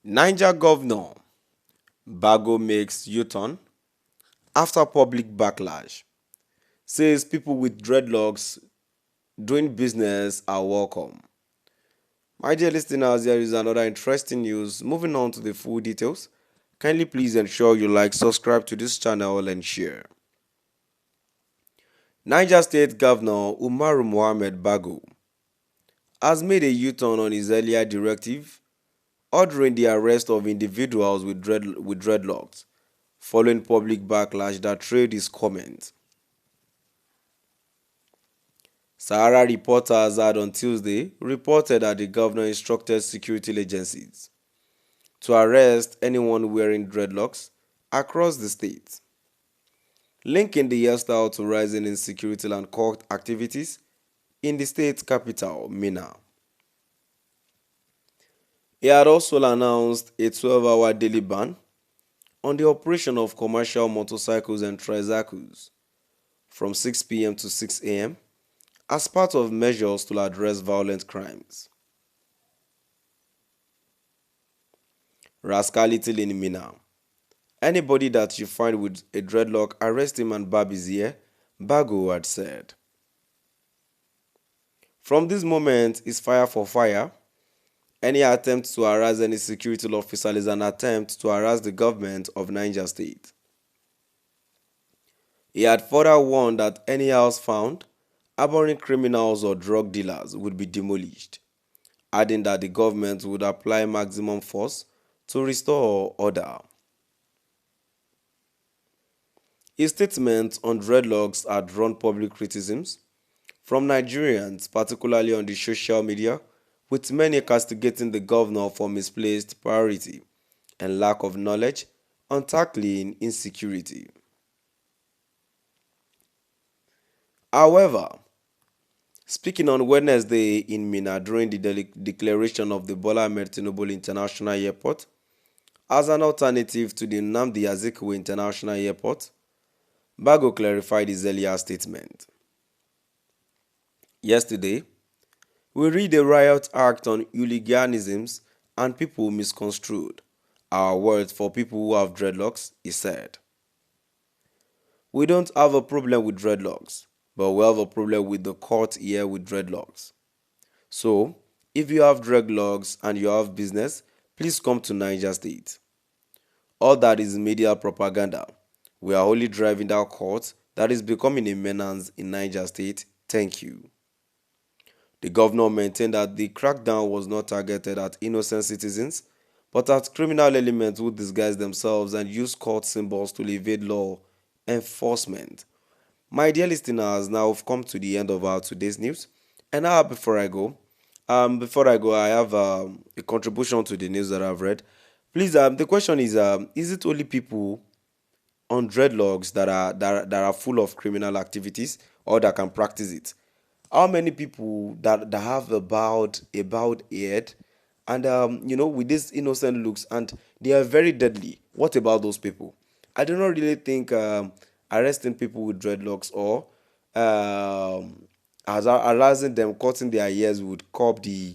Niger governor BAGO makes U-turn after public backlash. Says people with dreadlocks doing business are welcome. My dear listeners, there is another interesting news. Moving on to the full details, kindly please ensure you like, subscribe to this channel and share. Niger State Governor Umaru Mohammed Bago has made a U-turn on his earlier directive ordering the arrest of individuals with dreadlocks following public backlash that trailed his comment. Sahara reporters had on Tuesday reported that the governor instructed security agencies to arrest anyone wearing dreadlocks across the state, linking the hairstyle to rising insecurity and cult activities in the state capital, Minna. He had also announced a 12-hour daily ban on the operation of commercial motorcycles and tricycles from 6 p.m. to 6 a.m. as part of measures to address violent crimes. Rascality in Minna. Anybody that you find with a dreadlock, arrest him and barb his ear, Bago had said. From this moment is fire for fire. Any attempt to harass any security officer is an attempt to harass the government of Niger State. He had further warned that any house found harboring criminals or drug dealers would be demolished, adding that the government would apply maximum force to restore order. His statement on dreadlocks had drawn public criticisms from Nigerians, particularly on the social media, with many castigating the governor for misplaced priority and lack of knowledge on tackling insecurity. However, speaking on Wednesday in Minna during the declaration of the Bola Ahmed Tinubu International Airport as an alternative to the Nnamdi Azikiwe International Airport, Bago clarified his earlier statement. Yesterday, we read a riot act on hooliganisms and people misconstrued our words for people who have dreadlocks, he said. We don't have a problem with dreadlocks, but we have a problem with the court here with dreadlocks. So, if you have dreadlocks and you have business, please come to Niger State. All that is media propaganda. We are only driving that court that is becoming a menace in Niger State. Thank you. The governor maintained that the crackdown was not targeted at innocent citizens, but at criminal elements who disguise themselves and use court symbols to evade law enforcement. My dear listeners, now we've come to the end of our today's news. And now, before I go, I have a contribution to the news that I've read. Please, the question is it only people on dreadlocks that are full of criminal activities or that can practice it? How many people that have a bowed head and with these innocent looks and they are very deadly? What about those people? I do not really think arresting people with dreadlocks or harassing them, cutting their ears would curb the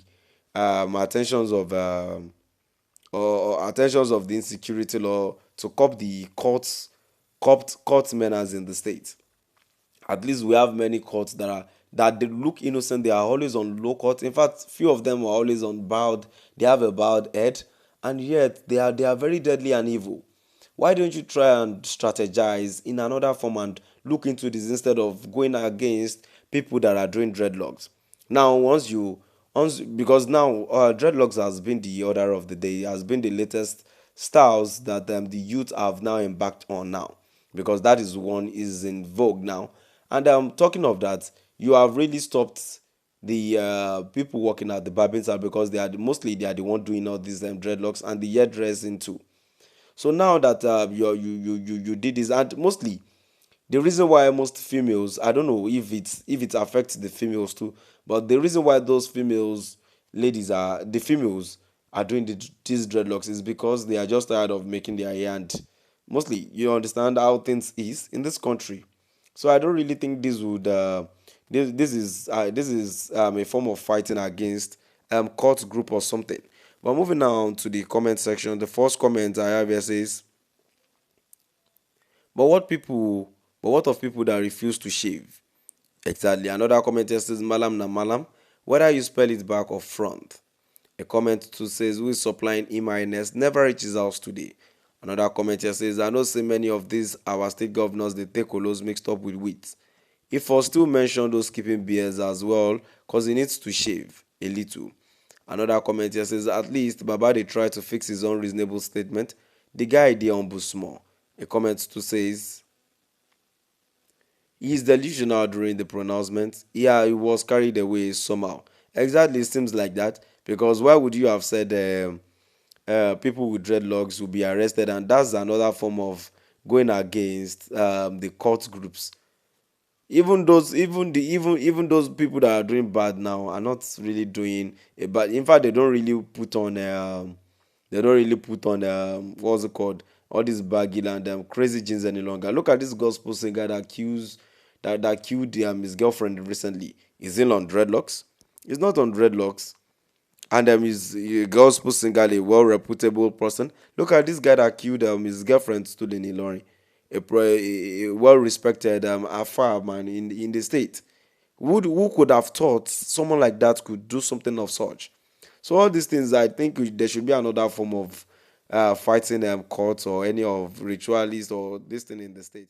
attentions of or attentions of the insecurity law to curb the court menace in the state. At least we have many courts that they look innocent. They are always on low court. In fact, few of them are always on bowed. They have a bowed head, and yet they are very deadly and evil. Why don't you try and strategize in another form and look into this instead of going against people that are doing dreadlocks? Now, once because now dreadlocks has been the order of the day, has been the latest styles that the youth have now embarked on now, because that is one is in vogue now. And talking of that, you have really stopped the people working at the barbing salon because mostly they are the one doing all these dreadlocks and the hairdressing too. So now that you did this, and mostly the reason why most females, I don't know if it affects the females too, but the reason why those females are doing these dreadlocks is because they are just tired of making their hair, and mostly you understand how things is in this country. So I don't really think this would this is a form of fighting against court group or something. But moving now to the comment section, the first comment I have here says, but what people, but what of people that refuse to shave? Exactly. Another comment here says, Malam na Malam, whether you spell it back or front. A comment too says, who is supplying E-minus never reaches house today. Another comment here says, I know so many of these our state governors they take colos mixed up with wheat. If I still mention those keeping beards as well, cause he needs to shave a little. Another comment here says, at least Baba they try to fix his own reasonable statement. The guy dey humble small. A comment too says, he is delusional during the pronouncement. Yeah, he was carried away somehow. Exactly, it seems like that. Because why would you have said people with dreadlocks will be arrested? And that's another form of going against the court groups. Even those, even those people that are doing bad now are not really doing it. But in fact, they don't really put on what's it called, all these baggy and crazy jeans any longer. Look at this gospel singer that killed his girlfriend recently. Is he on dreadlocks? He's not on dreadlocks. And he's a gospel singer, a well reputable person. Look at this guy that killed his girlfriend stood in Ilorin, a well respected afar man in the state. Who could have thought someone like that could do something of such? So all these things, I think there should be another form of fighting courts or any of ritualists or this thing in the state.